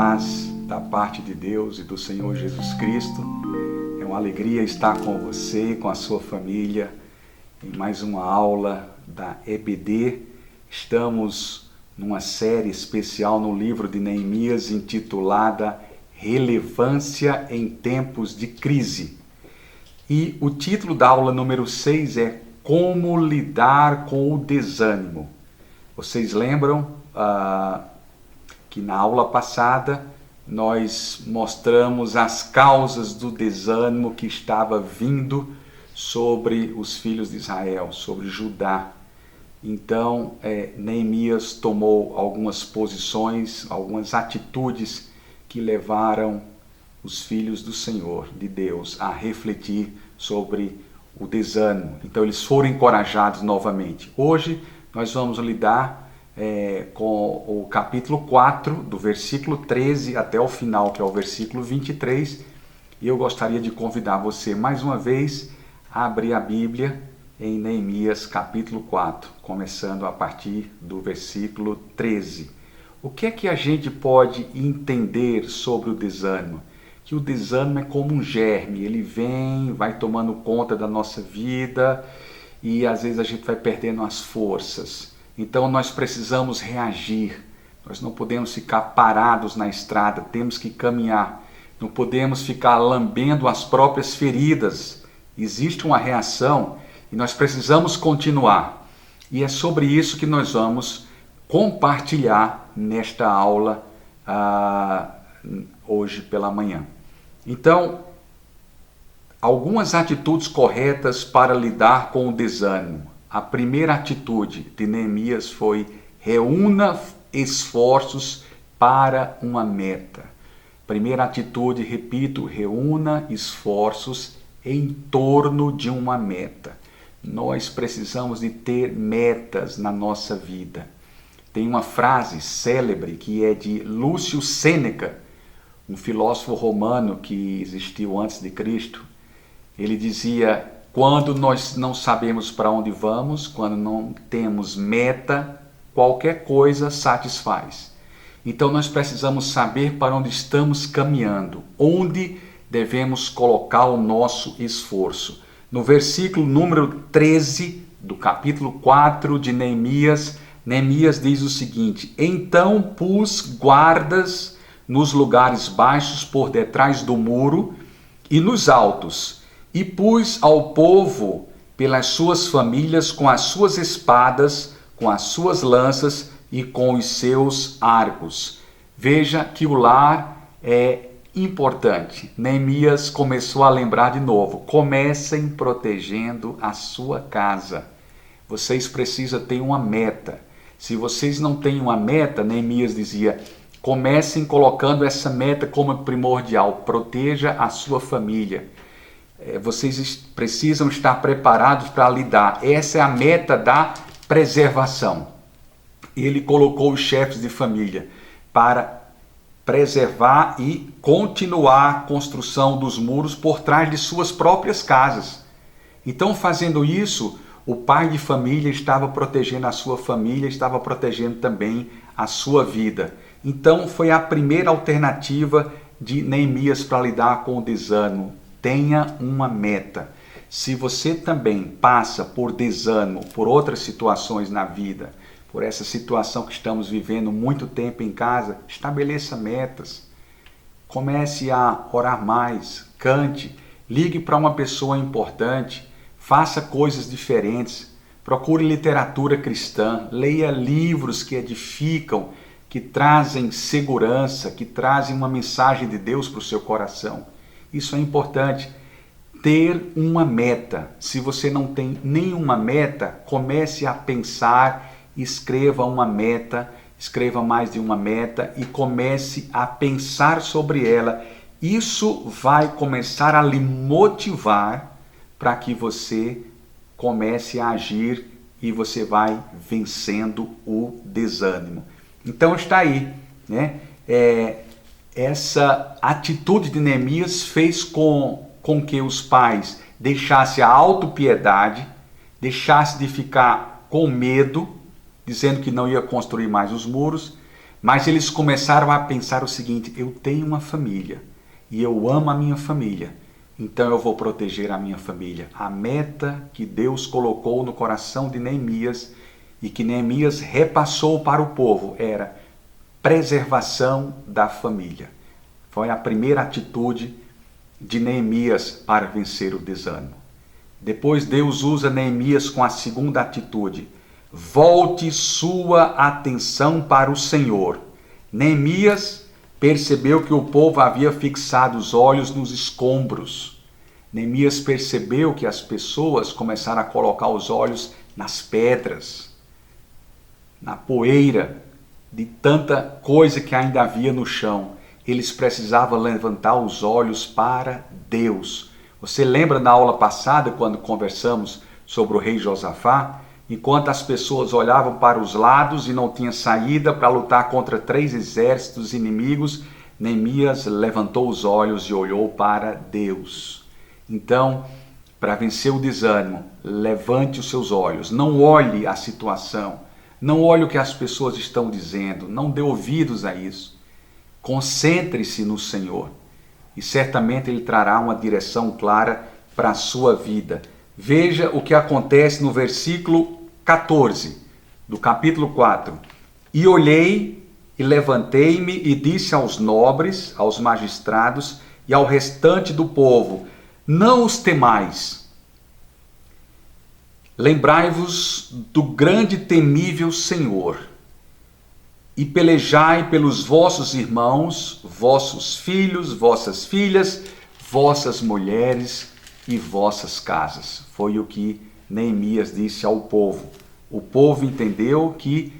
paz da parte de Deus e do Senhor Jesus Cristo. É uma alegria estar com você e com a sua família em mais uma aula da EBD. Estamos numa série especial no livro de Neemias intitulada Relevância em Tempos de Crise. E o título da aula número 6 é Como Lidar com o Desânimo. Vocês lembram que na aula passada nós mostramos as causas do desânimo que estava vindo sobre os filhos de Israel, sobre Judá. Então, Neemias tomou algumas posições, algumas atitudes que levaram os filhos do Senhor, de Deus, a refletir sobre o desânimo. Então, eles foram encorajados novamente. Hoje, nós vamos lidar com o capítulo 4, do versículo 13 até o final, que é o versículo 23. E eu gostaria de convidar você, mais uma vez, a abrir a Bíblia em Neemias capítulo 4, começando a partir do versículo 13. O que é que a gente pode entender sobre o desânimo? Que o desânimo é como um germe, ele vem, vai tomando conta da nossa vida e às vezes a gente vai perdendo as forças. Então nós precisamos reagir, nós não podemos ficar parados na estrada, temos que caminhar, não podemos ficar lambendo as próprias feridas. Existe uma reação e nós precisamos continuar. E é sobre isso que nós vamos compartilhar nesta aula hoje pela manhã. Então, algumas atitudes corretas para lidar com o desânimo. A primeira atitude de Neemias foi: reúna esforços para uma meta. Primeira atitude, repito, reúna esforços em torno de uma meta. Nós precisamos de ter metas na nossa vida. Tem uma frase célebre que é de Lúcio Sêneca, um filósofo romano que existiu antes de Cristo. Ele dizia: quando nós não sabemos para onde vamos, quando não temos meta, qualquer coisa satisfaz. Então nós precisamos saber para onde estamos caminhando, onde devemos colocar o nosso esforço. No versículo número 13 do capítulo 4 de Neemias, Neemias diz o seguinte: então pus guardas nos lugares baixos por detrás do muro e nos altos, e pus ao povo pelas suas famílias com as suas espadas, com as suas lanças e com os seus arcos. Veja que o lar é importante. Neemias começou a lembrar de novo: comecem protegendo a sua casa. Vocês precisam ter uma meta. Se vocês não têm uma meta, Neemias dizia, comecem colocando essa meta como primordial. Proteja a sua família. Vocês precisam estar preparados para lidar. Essa é a meta da preservação. Ele colocou os chefes de família para preservar e continuar a construção dos muros por trás de suas próprias casas. Então, fazendo isso, o pai de família estava protegendo a sua família, estava protegendo também a sua vida. Então, foi a primeira alternativa de Neemias para lidar com o desânimo. Tenha uma meta. Se você também passa por desânimo, por outras situações na vida, por essa situação que estamos vivendo muito tempo em casa, estabeleça metas. Comece a orar mais, cante, ligue para uma pessoa importante, faça coisas diferentes, procure literatura cristã, leia livros que edificam, que trazem segurança, que trazem uma mensagem de Deus para o seu coração. Isso é importante. Ter uma meta. Se você não tem nenhuma meta, comece a pensar, escreva uma meta, escreva mais de uma meta e comece a pensar sobre ela. Isso vai começar a lhe motivar para que você comece a agir e você vai vencendo o desânimo. Então está aí, né? Essa atitude de Neemias fez com que os pais deixassem a autopiedade, deixassem de ficar com medo, dizendo que não ia construir mais os muros, Mas eles começaram a pensar o seguinte: eu tenho uma família e eu amo a minha família, então eu vou proteger a minha família. A meta que Deus colocou no coração de Neemias e que Neemias repassou para o povo era preservação da família. Foi a primeira atitude de Neemias para vencer o desânimo. Depois Deus usa Neemias com a segunda atitude: volte sua atenção para o Senhor. Neemias percebeu que o povo havia fixado os olhos nos escombros. Neemias percebeu que as pessoas começaram a colocar os olhos nas pedras, na poeira, de tanta coisa que ainda havia no chão. Eles precisavam levantar os olhos para Deus. Você lembra na aula passada, quando conversamos sobre o rei Josafá? Enquanto as pessoas olhavam para os lados e não tinha saída para lutar contra 3 exércitos inimigos, Neemias levantou os olhos e olhou para Deus. Então, para vencer o desânimo, levante os seus olhos. Não olhe a situação. Não olhe o que as pessoas estão dizendo. Não dê ouvidos a isso. Concentre-se no Senhor. E certamente Ele trará uma direção clara para a sua vida. Veja o que acontece no versículo 14 do capítulo 4. E olhei e levantei-me e disse aos nobres, aos magistrados e ao restante do povo: não os temais. Lembrai-vos do grande e temível Senhor e pelejai pelos vossos irmãos, vossos filhos, vossas filhas, vossas mulheres e vossas casas. Foi o que Neemias disse ao povo. O povo entendeu que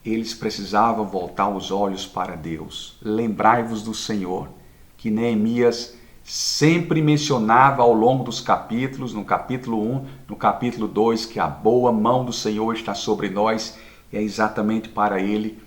eles precisavam voltar os olhos para Deus. Lembrai-vos do Senhor, que Neemias sempre mencionava ao longo dos capítulos, no capítulo 1, no capítulo 2, que a boa mão do Senhor está sobre nós, e é exatamente para Ele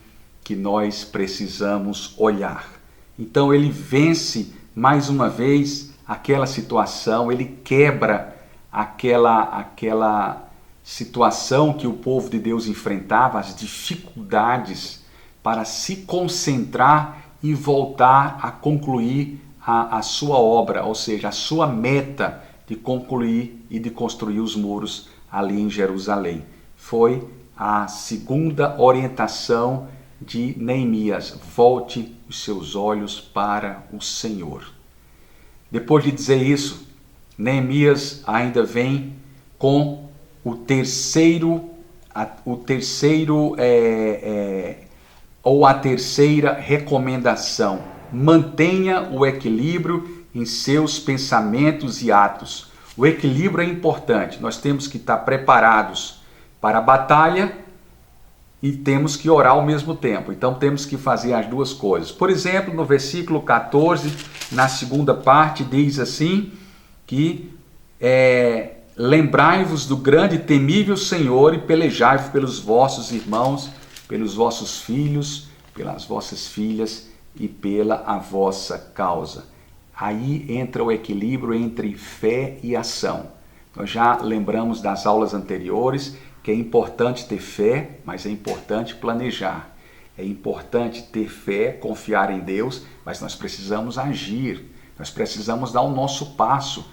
que nós precisamos olhar. Então ele vence mais uma vez aquela situação, ele quebra aquela situação que o povo de Deus enfrentava, as dificuldades, para se concentrar e voltar a concluir a sua obra, ou seja, a sua meta de concluir e de construir os muros ali em Jerusalém. Foi a segunda orientação de Neemias: volte os seus olhos para o Senhor. Depois de dizer isso, Neemias ainda vem com a terceira recomendação: mantenha o equilíbrio em seus pensamentos e atos. O equilíbrio é importante. Nós temos que estar preparados para a batalha e temos que orar ao mesmo tempo. Então temos que fazer as duas coisas. Por exemplo, no versículo 14, na segunda parte, diz assim que lembrai-vos do grande e temível Senhor e pelejai-vos pelos vossos irmãos, pelos vossos filhos, pelas vossas filhas e pela a vossa causa. Aí entra o equilíbrio entre fé e ação. Nós já lembramos das aulas anteriores que é importante ter fé, mas é importante planejar. É importante ter fé, confiar em Deus, mas nós precisamos agir. Nós precisamos dar o nosso passo,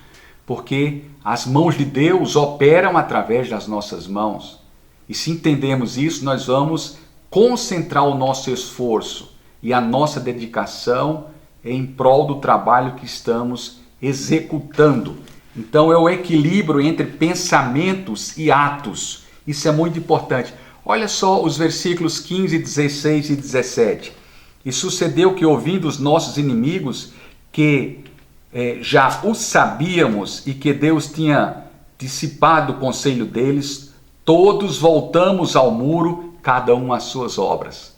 porque as mãos de Deus operam através das nossas mãos. E se entendemos isso, nós vamos concentrar o nosso esforço e a nossa dedicação em prol do trabalho que estamos executando. Então é o equilíbrio entre pensamentos e atos. Isso é muito importante. Olha só os versículos 15, 16 e 17. E sucedeu que, ouvindo os nossos inimigos, que já o sabíamos e que Deus tinha dissipado o conselho deles, todos voltamos ao muro, cada um às suas obras.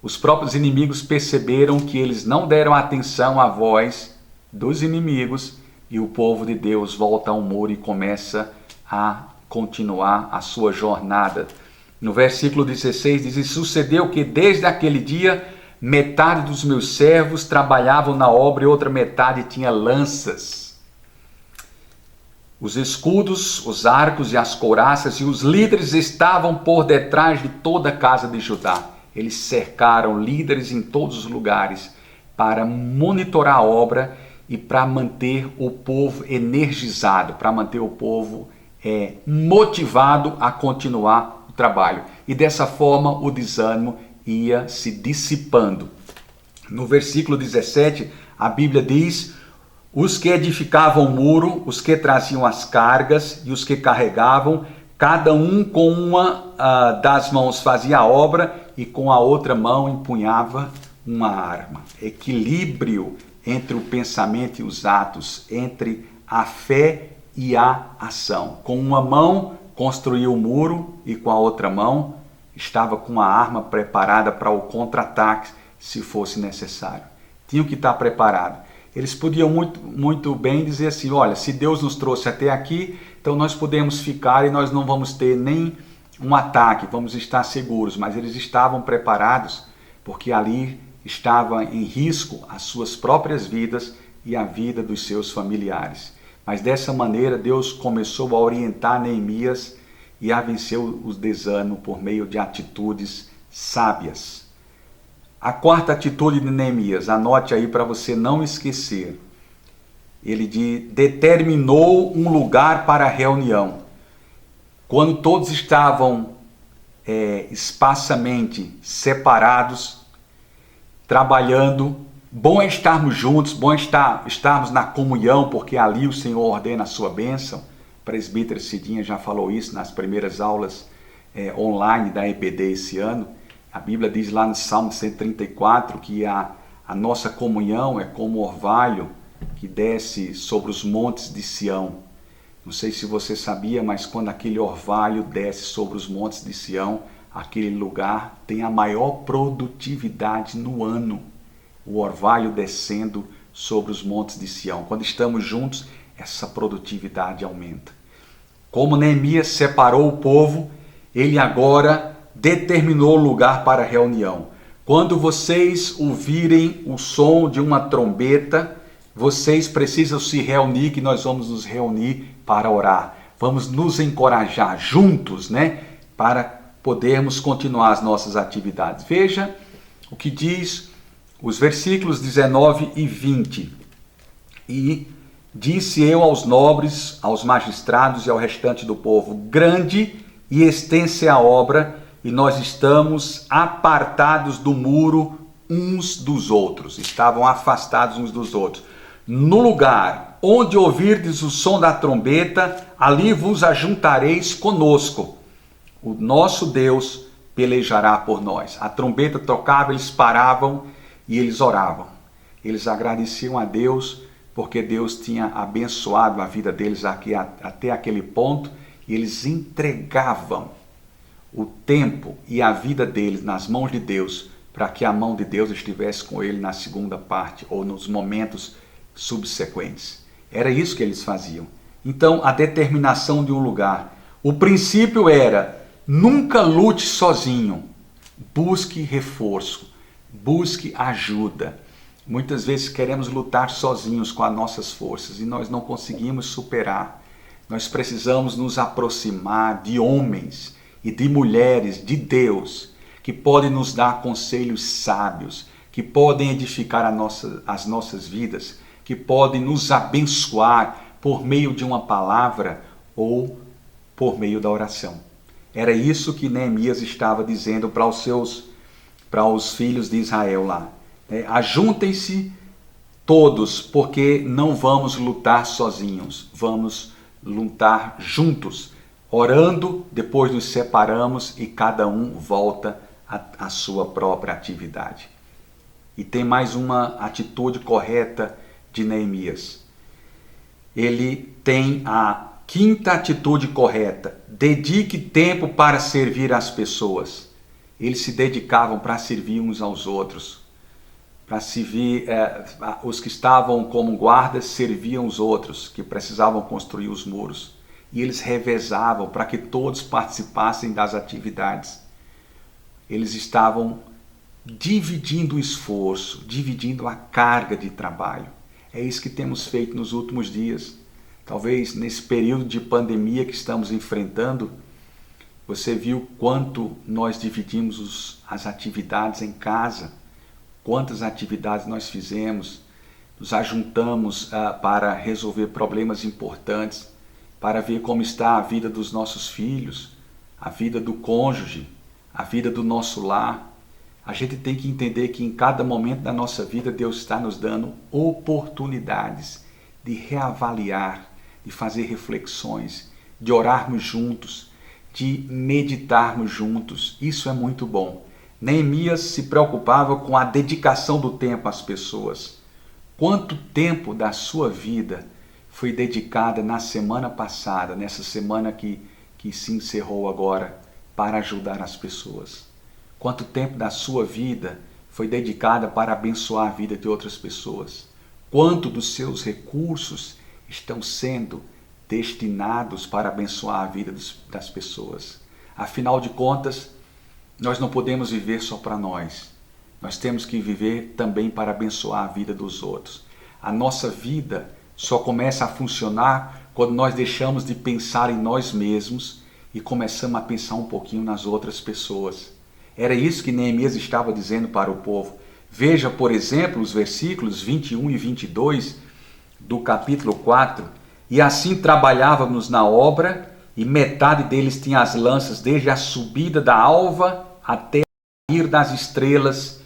Os próprios inimigos perceberam que eles não deram atenção à voz dos inimigos e o povo de Deus volta ao muro e começa a continuar a sua jornada. No versículo 16 diz: e sucedeu que desde aquele dia metade dos meus servos trabalhavam na obra e outra metade tinha lanças. Os escudos, os arcos e as couraças e os líderes estavam por detrás de toda a casa de Judá. Eles cercaram líderes em todos os lugares para monitorar a obra e para manter o povo energizado, para manter o povo motivado a continuar o trabalho. E dessa forma o desânimo ia se dissipando. No versículo 17, a Bíblia diz: os que edificavam o muro, os que traziam as cargas e os que carregavam, cada um com uma das mãos fazia a obra e com a outra mão empunhava uma arma. Equilíbrio entre o pensamento e os atos, entre a fé e a ação. Com uma mão construía o muro e com a outra mão estava com a arma preparada para o contra-ataque se fosse necessário. Tinham que estar preparados. Eles podiam muito bem dizer assim: olha, se Deus nos trouxe até aqui, então nós podemos ficar e nós não vamos ter nem um ataque, vamos estar seguros. Mas eles estavam preparados porque ali estava em risco as suas próprias vidas e a vida dos seus familiares. Mas dessa maneira Deus começou a orientar Neemias e a vencer os desânimos por meio de atitudes sábias. A quarta atitude de Neemias, anote aí para você não esquecer. Ele determinou um lugar para a reunião. Quando todos estavam esparsamente separados, trabalhando, bom é estarmos juntos, bom é estarmos na comunhão, porque ali o Senhor ordena a sua bênção. O presbítero Cidinha já falou isso nas primeiras aulas online da EBD esse ano. A Bíblia diz lá no Salmo 134 que a nossa comunhão é como o orvalho que desce sobre os montes de Sião. Não sei se você sabia, mas quando aquele orvalho desce sobre os montes de Sião, aquele lugar tem a maior produtividade no ano. O orvalho descendo sobre os montes de Sião. Quando estamos juntos, essa produtividade aumenta. Como Neemias separou o povo, ele agora determinou lugar para a reunião. Quando vocês ouvirem o som de uma trombeta, vocês precisam se reunir, que nós vamos nos reunir para orar. Vamos nos encorajar juntos, para podermos continuar as nossas atividades. Veja o que diz os versículos 19 e 20. E disse eu aos nobres, aos magistrados e ao restante do povo: grande e extensa é a obra, e nós estamos apartados do muro uns dos outros. Estavam afastados uns dos outros. No lugar onde ouvirdes o som da trombeta, ali vos ajuntareis conosco. O nosso Deus pelejará por nós. A trombeta tocava, eles paravam e eles oravam. Eles agradeciam a Deus porque Deus tinha abençoado a vida deles até aquele ponto, e eles entregavam o tempo e a vida deles nas mãos de Deus, para que a mão de Deus estivesse com ele na segunda parte ou nos momentos subsequentes. Era isso que eles faziam. Então, a determinação de um lugar. O princípio era: nunca lute sozinho, busque reforço, busque ajuda. Muitas vezes queremos lutar sozinhos com as nossas forças e nós não conseguimos superar. Nós precisamos nos aproximar de homens e de mulheres de Deus, que podem nos dar conselhos sábios, que podem edificar as nossas vidas, que podem nos abençoar por meio de uma palavra ou por meio da oração. Era isso que Neemias estava dizendo para os filhos de Israel lá. Ajuntem-se todos, porque não vamos lutar sozinhos, vamos lutar juntos. Orando, depois nos separamos e cada um volta à sua própria atividade. E tem mais uma atitude correta de Neemias. Ele tem a quinta atitude correta: dedique tempo para servir as pessoas. Eles se dedicavam para servir uns aos outros. Para servir, os que estavam como guardas serviam os outros, que precisavam construir os muros. E eles revezavam para que todos participassem das atividades. Eles estavam dividindo o esforço, dividindo a carga de trabalho. É isso que temos feito nos últimos dias. Talvez nesse período de pandemia que estamos enfrentando, Você viu quanto nós dividimos as atividades em casa, quantas atividades nós fizemos, nos ajuntamos para resolver problemas importantes, para ver como está a vida dos nossos filhos, a vida do cônjuge, a vida do nosso lar. A gente tem que entender que em cada momento da nossa vida Deus está nos dando oportunidades de reavaliar, de fazer reflexões, de orarmos juntos, de meditarmos juntos. Isso é muito bom. Neemias se preocupava com a dedicação do tempo às pessoas. Quanto tempo da sua vida foi dedicada na semana passada, nessa semana que se encerrou agora, para ajudar as pessoas? Quanto tempo da sua vida foi dedicada para abençoar a vida de outras pessoas? Quanto dos seus recursos estão sendo destinados para abençoar a vida das pessoas? Afinal de contas, nós não podemos viver só para nós. Nós temos que viver também para abençoar a vida dos outros. A nossa vida só começa a funcionar quando nós deixamos de pensar em nós mesmos e começamos a pensar um pouquinho nas outras pessoas. Era isso que Neemias estava dizendo para o povo. Veja, por exemplo, os versículos 21 e 22 do capítulo 4. E assim trabalhávamos na obra, e metade deles tinha as lanças desde a subida da alva até a ir das estrelas.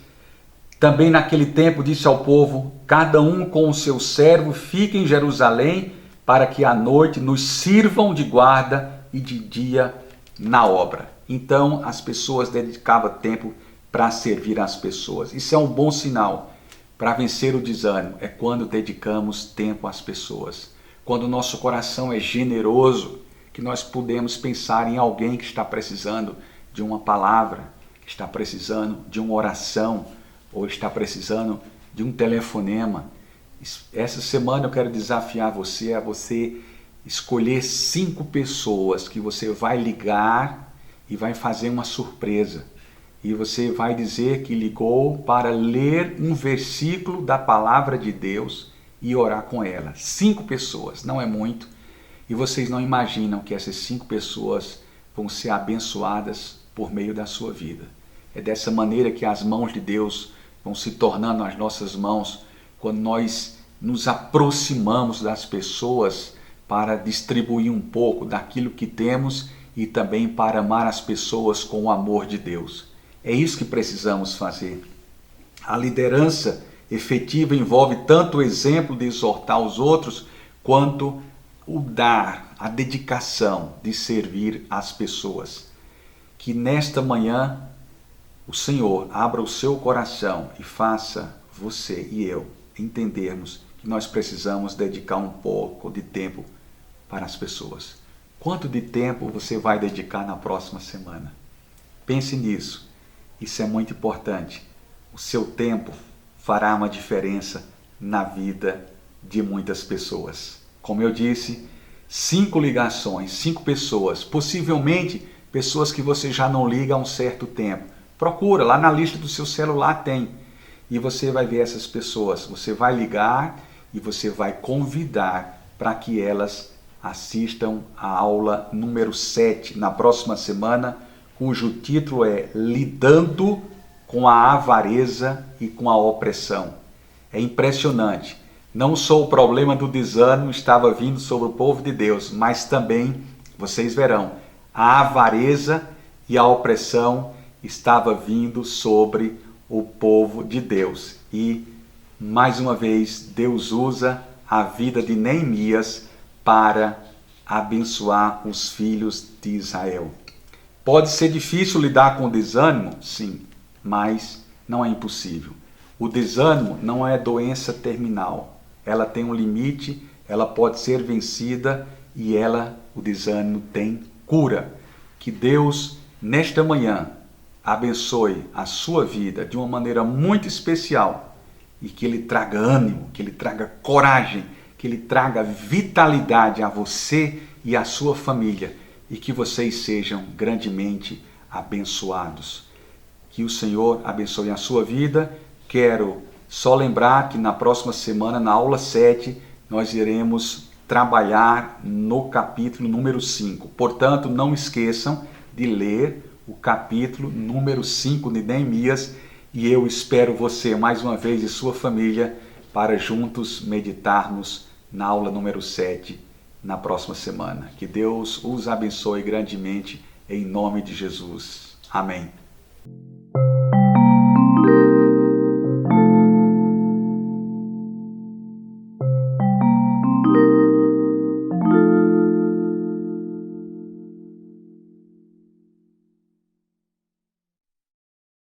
Também naquele tempo disse ao povo: cada um com o seu servo fique em Jerusalém, para que à noite nos sirvam de guarda e de dia na obra. Então as pessoas dedicavam tempo para servir as pessoas. Isso é um bom sinal para vencer o desânimo. É quando dedicamos tempo às pessoas. Quando o nosso coração é generoso, que nós podemos pensar em alguém que está precisando de uma palavra, que está precisando de uma oração, ou está precisando de um telefonema. Essa semana eu quero desafiar você a você escolher 5 pessoas que você vai ligar e vai fazer uma surpresa. E você vai dizer que ligou para ler um versículo da palavra de Deus e orar com ela. 5 pessoas, não é muito. E vocês não imaginam que essas 5 pessoas vão ser abençoadas por meio da sua vida. É dessa maneira que as mãos de Deus vão se tornando as nossas mãos quando nós nos aproximamos das pessoas para distribuir um pouco daquilo que temos e também para amar as pessoas com o amor de Deus. É isso que precisamos fazer. A liderança efetiva envolve tanto o exemplo de exortar os outros, quanto o dar, a dedicação de servir as pessoas. Que nesta manhã o Senhor abra o seu coração e faça você e eu entendermos que nós precisamos dedicar um pouco de tempo para as pessoas. Quanto de tempo você vai dedicar na próxima semana? Pense nisso. Isso é muito importante. O seu tempo fará uma diferença na vida de muitas pessoas. Como eu disse, 5 ligações, 5 pessoas, possivelmente pessoas que você já não liga há um certo tempo. Procura, lá na lista do seu celular tem. E você vai ver essas pessoas. Você vai ligar e você vai convidar para que elas assistam a aula número 7 na próxima semana, cujo título é Lidando com a Avareza e com a Opressão. É impressionante. Não só o problema do desânimo estava vindo sobre o povo de Deus, mas também, vocês verão, a avareza e a opressão estava vindo sobre o povo de Deus. E, mais uma vez, Deus usa a vida de Neemias para abençoar os filhos de Israel. Pode ser difícil lidar com o desânimo? Sim, mas não é impossível. O desânimo não é doença terminal. Ela tem um limite, ela pode ser vencida e o desânimo tem cura. Que Deus, nesta manhã, abençoe a sua vida de uma maneira muito especial e que Ele traga ânimo, que Ele traga coragem, que Ele traga vitalidade a você e a sua família e que vocês sejam grandemente abençoados. Que o Senhor abençoe a sua vida. Quero só lembrar que na próxima semana, na aula 7, nós iremos trabalhar no capítulo número 5. Portanto, não esqueçam de ler o capítulo número 5 de Neemias, e eu espero você mais uma vez e sua família para juntos meditarmos na aula número 7 na próxima semana. Que Deus os abençoe grandemente em nome de Jesus. Amém.